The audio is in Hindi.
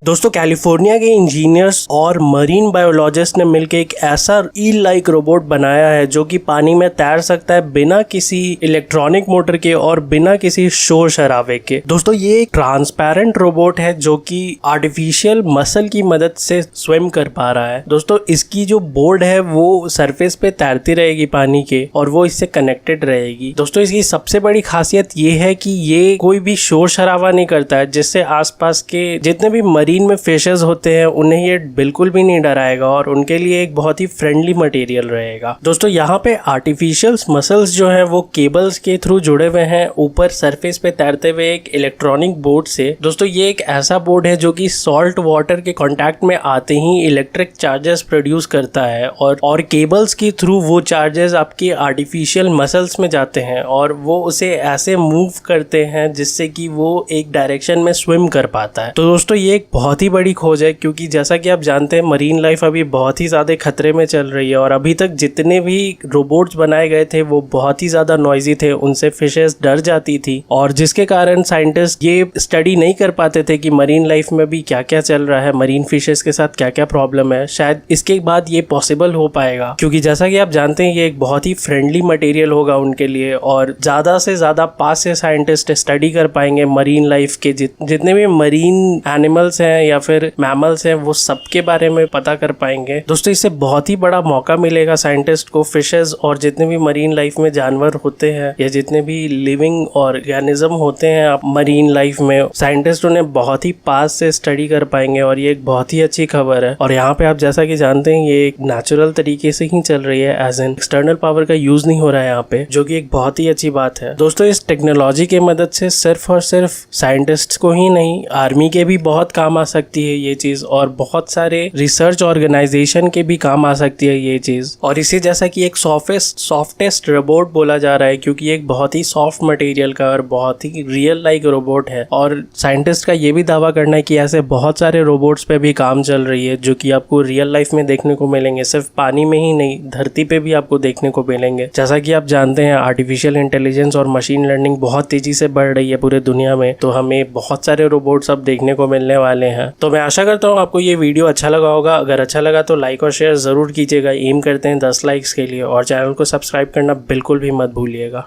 दोस्तों कैलिफोर्निया के इंजीनियर्स और मरीन बायोलॉजिस्ट ने मिलकर एक ऐसा ईल लाइक रोबोट बनाया है जो कि पानी में तैर सकता है बिना किसी इलेक्ट्रॉनिक मोटर के और बिना किसी शोर शराबे के। दोस्तों ये एक ट्रांसपेरेंट रोबोट है जो कि आर्टिफिशियल मसल की मदद से स्विम कर पा रहा है। दोस्तों इसकी जो बोर्ड है वो सरफेस पे तैरती रहेगी पानी के और वो इससे कनेक्टेड रहेगी। दोस्तों इसकी सबसे बड़ी खासियत ये है कि ये कोई भी शोर शराबा नहीं करता है, जिससे आसपास के जितने भी मरीन में फिशेस होते हैं उन्हें ये बिल्कुल भी नहीं डराएगा और उनके लिए एक बहुत ही फ्रेंडली मटेरियल रहेगा। दोस्तों यहाँ पे आर्टिफिशियल मसल्स जो है वो केबल्स के थ्रू जुड़े हुए हैं ऊपर सरफेस पे तैरते हुए एक इलेक्ट्रॉनिक बोर्ड से। दोस्तों ये एक ऐसा बोर्ड है जो कि सॉल्ट वाटर के कांटेक्ट में आते ही इलेक्ट्रिक चार्जेस प्रोड्यूस करता है और केबल्स के थ्रू वो चार्जेस आपके आर्टिफिशियल मसल्स में जाते हैं और वो उसे ऐसे मूव करते हैं जिससे कि वो एक डायरेक्शन में स्विम कर पाता है। तो दोस्तों ये एक बहुत ही बड़ी खोज है क्योंकि जैसा कि आप जानते हैं मरीन लाइफ अभी बहुत ही ज़्यादा खतरे में चल रही है और अभी तक जितने भी रोबोट्स बनाए गए थे वो बहुत ही ज़्यादा नॉइजी थे, उनसे फिशेस डर जाती थी और जिसके कारण साइंटिस्ट ये स्टडी नहीं कर पाते थे कि मरीन लाइफ में भी क्या क्या चल रहा है, मरीन फिशेस के साथ क्या क्या प्रॉब्लम है। शायद इसके बाद ये पॉसिबल हो पाएगा क्योंकि जैसा कि आप जानते हैं ये एक बहुत ही फ्रेंडली मटेरियल होगा उनके लिए और ज़्यादा से ज़्यादा पास से साइंटिस्ट स्टडी कर पाएंगे मरीन लाइफ के जितने भी मरीन एनिमल्स हैं या फिर मैमल्स हैं वो सबके बारे में पता कर पाएंगे। दोस्तों इससे बहुत ही बड़ा मौका मिलेगा साइंटिस्ट को फिशेस और जितने भी मरीन लाइफ में जानवर होते हैं या जितने भी लिविंग ऑर्गेनिज्म होते हैं आप मरीन लाइफ में, साइंटिस्ट उन्हें बहुत ही पास से स्टडी कर पाएंगे और ये एक बहुत ही अच्छी खबर है। और यहाँ पे आप जैसा कि जानते हैं ये एक नेचुरल तरीके से ही चल रही है, एज एन एक्सटर्नल पावर का यूज नहीं हो रहा है यहाँ पे, जो कि एक बहुत ही अच्छी बात है। दोस्तों इस टेक्नोलॉजी के मदद से सिर्फ और सिर्फ साइंटिस्ट को ही नहीं, आर्मी के भी बहुत काम आ सकती है ये चीज और बहुत सारे रिसर्च ऑर्गेनाइजेशन के भी काम आ सकती है ये चीज। और इसी जैसा कि एक सॉफ्टेस्ट रोबोट बोला जा रहा है क्योंकि एक बहुत ही सॉफ्ट मटेरियल का और बहुत ही रियल लाइक रोबोट है और साइंटिस्ट का ये भी दावा करना है कि ऐसे बहुत सारे रोबोट्स पे भी काम चल रही है जो कि आपको रियल लाइफ में देखने को मिलेंगे, सिर्फ पानी में ही नहीं धरती पे भी आपको देखने को मिलेंगे। जैसा कि आप जानते हैं आर्टिफिशियल इंटेलिजेंस और मशीन लर्निंग बहुत तेजी से बढ़ रही है पूरे दुनिया में, तो हमें बहुत सारे रोबोट्स अब देखने को मिलने वाले हैं। तो मैं आशा करता हूँ आपको ये वीडियो अच्छा लगा होगा। अगर अच्छा लगा तो लाइक और शेयर जरूर कीजिएगा। एम करते हैं 10 लाइक्स के लिए और चैनल को सब्सक्राइब करना बिल्कुल भी मत भूलिएगा।